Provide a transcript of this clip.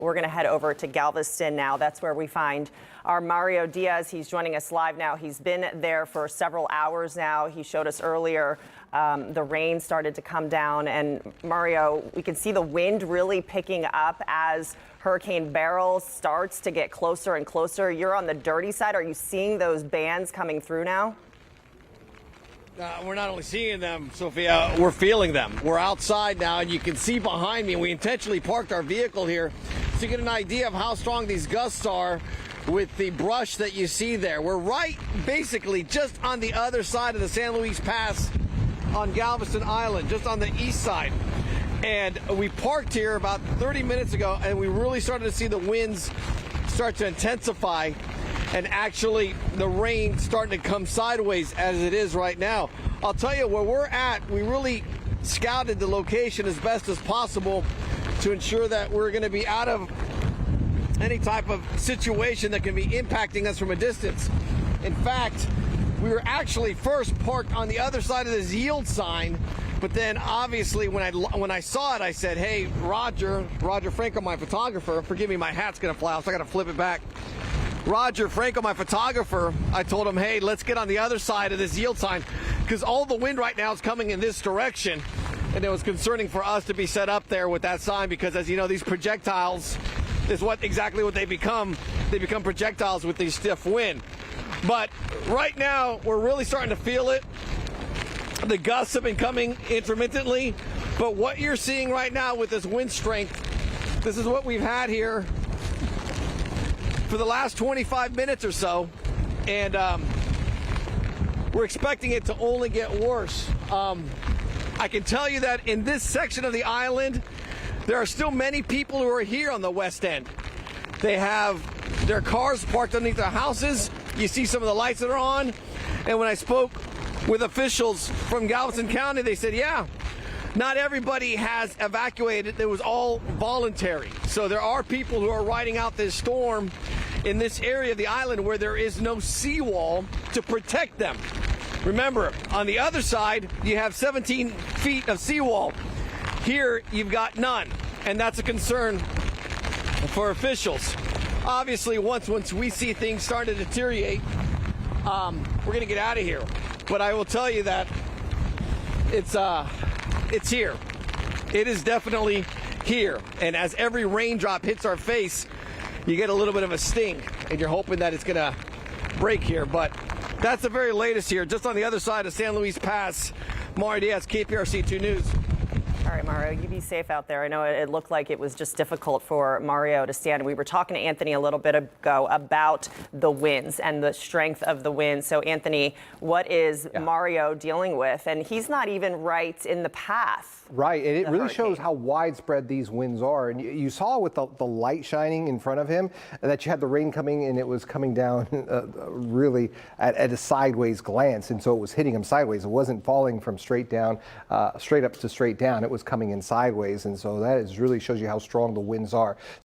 We're going to head over to Galveston now. That's where we find our Mario Diaz. He's joining us live now. He's been there for several hours now. He showed us earlier the rain started to come down. And Mario, we can see the wind really picking up as Hurricane Beryl starts to get closer and closer. You're on the dirty side. Are you seeing those bands coming through now? We're not only seeing them, Sophia, we're feeling them. We're outside now, and you can see behind me. We intentionally parked our vehicle here to get an idea of how strong these gusts are with the brush that you see there. We're right, basically, just on the other side of the San Luis Pass on Galveston Island, just on the east side. And we parked here about 30 minutes ago, and we really started to see the winds start to intensify. And actually, the rain starting to come sideways as it is right now. I'll tell you where we're at. We really scouted the location as best as possible to ensure that we're going to be out of any type of situation that can be impacting us from a distance. In fact, we were actually first parked on the other side of this yield sign, but then obviously when I saw it, I said, hey, Roger Franco, my photographer, forgive me, my hat's going to fly off, so I got to flip it back. Roger Franco, my photographer, I told him, hey, let's get on the other side of this yield sign because all the wind right now is coming in this direction. And it was concerning for us to be set up there with that sign because, as you know, these projectiles is exactly what they become. They become projectiles with these stiff wind. But right now, we're really starting to feel it. The gusts have been coming intermittently. But what you're seeing right now with this wind strength, this is what we've had here for the last 25 minutes or so, and we're expecting it to only get worse. I can tell you that in this section of the island, there are still many people who are here on the west end. They have their cars parked underneath their houses. You see some of the lights that are on. And when I spoke with officials from Galveston County, they said, yeah, not everybody has evacuated. It was all voluntary. So there are people who are riding out this storm in this area of the island where there is no seawall to protect them. Remember, on the other side, you have 17 feet of seawall. Here, you've got none, and that's a concern for officials. Obviously, once we see things starting to deteriorate, we're going to get out of here. But I will tell you that it's here. It is definitely here. And as every raindrop hits our face, you get a little bit of a sting, and you're hoping that it's going to break here. But that's the very latest here, just on the other side of San Luis Pass. Mario Diaz, KPRC 2 News. All right, Mario, you be safe out there. I know it looked like it was just difficult for Mario to stand. We were talking to Anthony a little bit ago about the winds and the strength of the wind. So, Anthony, what is Mario dealing with? And he's not even right in the path. Right, and it really shows how widespread these winds are. And you saw with the light shining in front of him that you had the rain coming, and it was coming down really at a sideways glance. And so it was hitting him sideways. It wasn't falling from straight up to straight down. It was coming in sideways. And so that really shows you how strong the winds are.